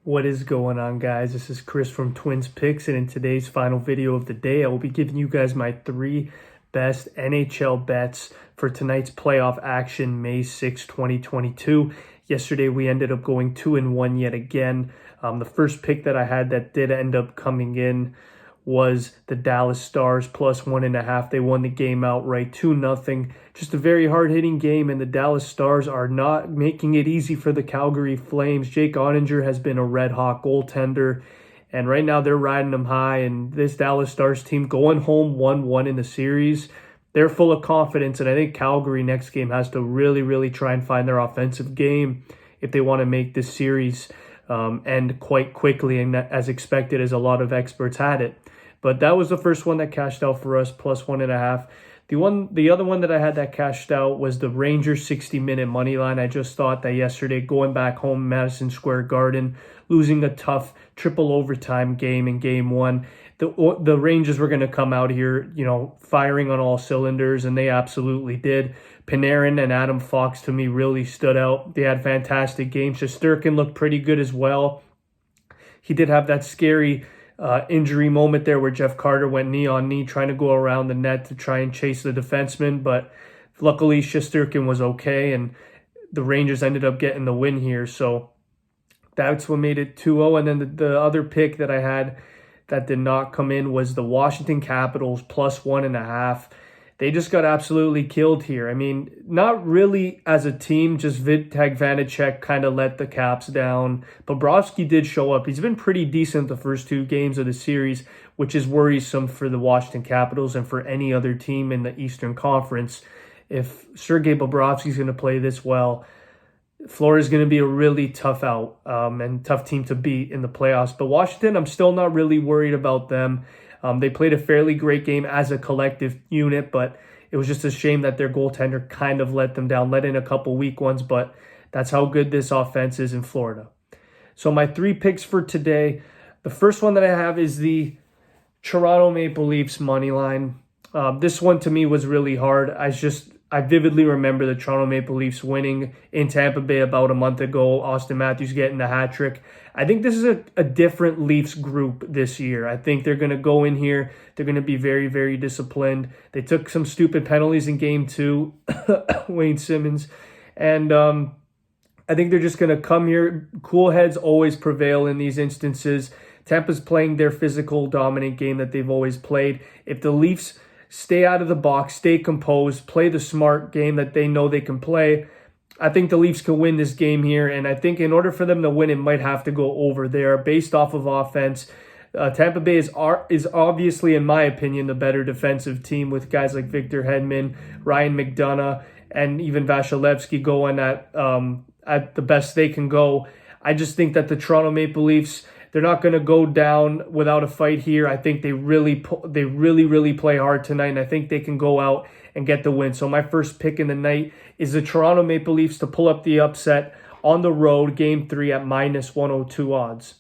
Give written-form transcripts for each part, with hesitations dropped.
What is going on, guys? This is Chris from Twins Picks, and in today's final video of the day, I will be giving you guys my 3 best NHL bets for tonight's playoff action, May 6, 2022. Yesterday, we ended up going 2-1 yet again. The first pick that I had that did end up coming in was the Dallas Stars plus 1.5. They won the game outright 2-0. Just a very hard-hitting game, and the Dallas Stars are not making it easy for the Calgary Flames. Jake Oettinger has been a red-hot goaltender, and right now they're riding them high, and this Dallas Stars team going home 1-1 in the series, they're full of confidence, and I think Calgary next game has to really try and find their offensive game if they want to make this series end quite quickly and as expected, as a lot of experts had it. But that was the first one that cashed out for us, plus 1.5. The other one that I had that cashed out was the Rangers 60-minute money line. I just thought that yesterday, going back home, Madison Square Garden, losing a tough triple overtime game in Game 1, the Rangers were going to come out here, firing on all cylinders, and they absolutely did. Panarin and Adam Fox, to me, really stood out. They had fantastic games. Shesterkin looked pretty good as well. He did have that scary injury moment there where Jeff Carter went knee on knee trying to go around the net to try and chase the defenseman, but luckily Shesterkin was okay, and the Rangers ended up getting the win here. So that's what made it 2-0. And then the other pick that I had that did not come in was the Washington Capitals plus 1.5. They just got absolutely killed here. I mean, not really as a team, just Vitek Vanacek kind of let the Caps down. Bobrovsky did show up. He's been pretty decent the first 2 games of the series, which is worrisome for the Washington Capitals and for any other team in the Eastern Conference. If Sergei Bobrovsky's going to play this well, Florida's going to be a really tough out and tough team to beat in the playoffs. But Washington, I'm still not really worried about them. They played a fairly great game as a collective unit, but it was just a shame that their goaltender kind of let them down, let in a couple weak ones, but that's how good this offense is in Florida. So my 3 picks for today, the first one that I have is the Toronto Maple Leafs money line. This one to me was really hard. I vividly remember the Toronto Maple Leafs winning in Tampa Bay about a month ago, Austin Matthews getting the hat trick. I think this is a different Leafs group this year. I think they're going to go in here. They're going to be very disciplined. They took some stupid penalties in Game 2, Wayne Simmons. And I think they're just going to come here. Cool heads always prevail in these instances. Tampa's playing their physical, dominant game that they've always played. If the Leafs stay out of the box, stay composed, play the smart game that they know they can play, I think the Leafs can win this game here. And I think in order for them to win, it might have to go over there based off of offense. Tampa Bay is obviously, in my opinion, the better defensive team with guys like Victor Hedman, Ryan McDonough, and even Vasilevsky going at the best they can go. I just think that the Toronto Maple Leafs, they're not going to go down without a fight here. I think they really play hard tonight, and I think they can go out and get the win. So my first pick in the night is the Toronto Maple Leafs to pull up the upset on the road, Game 3 at minus 102 odds.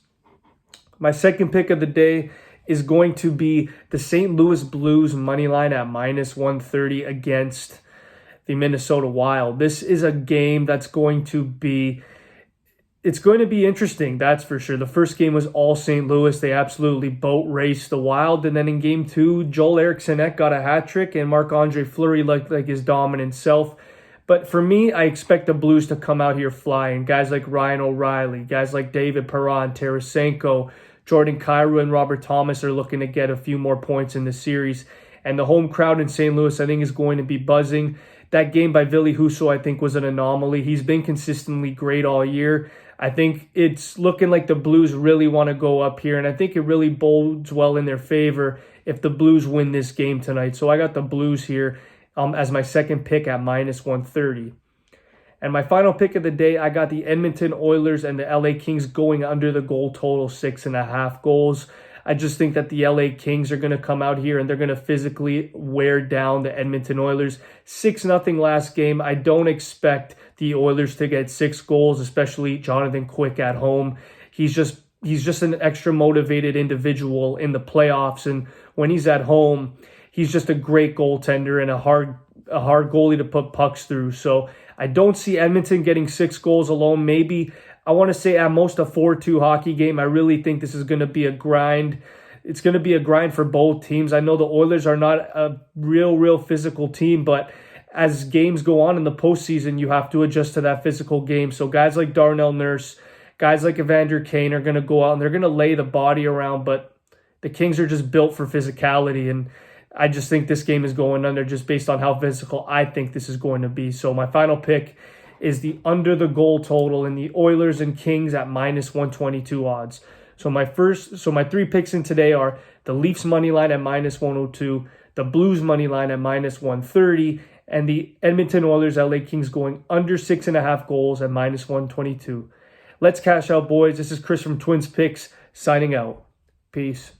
My second pick of the day is going to be the St. Louis Blues money line at minus 130 against the Minnesota Wild. This is a game that's going to be interesting, that's for sure. The first game was all St. Louis. They absolutely boat raced the Wild. And then in Game 2, Joel Eriksson got a hat trick, and Marc-Andre Fleury looked like his dominant self. But for me, I expect the Blues to come out here flying. Guys like Ryan O'Reilly, guys like David Perron, Tarasenko, Jordan Kyrou, and Robert Thomas are looking to get a few more points in the series. And the home crowd in St. Louis, I think, is going to be buzzing. That game by Ville Husso, I think, was an anomaly. He's been consistently great all year. I think it's looking like the Blues really want to go up here, and I think it really bodes well in their favor if the Blues win this game tonight. So I got the Blues here as my second pick at minus 130. And my final pick of the day, I got the Edmonton Oilers and the LA Kings going under the goal total, 6.5 goals. I just think that the LA Kings are going to come out here and they're going to physically wear down the Edmonton Oilers. 6-0 last game. I don't expect the Oilers to get 6 goals, especially Jonathan Quick at home. He's just an extra motivated individual in the playoffs, and when he's at home, he's just a great goaltender and a hard goalie to put pucks through. So I don't see Edmonton getting 6 goals alone. Maybe I want to say at most a 4-2 hockey game. I really think this is going to be a grind. It's going to be a grind for both teams. I know the Oilers are not a real physical team, but as games go on in the postseason, you have to adjust to that physical game. So guys like Darnell Nurse, guys like Evander Kane are going to go out and they're going to lay the body around, but the Kings are just built for physicality, and I just think this game is going under just based on how physical I think this is going to be. So my final pick is the under the goal total in the Oilers and Kings at -122 odds. So my 3 picks in today are the Leafs money line at -102, the Blues money line at -130, and the Edmonton Oilers LA Kings going under 6.5 goals at -122. Let's cash out, boys. This is Chris from Twins Picks signing out. Peace.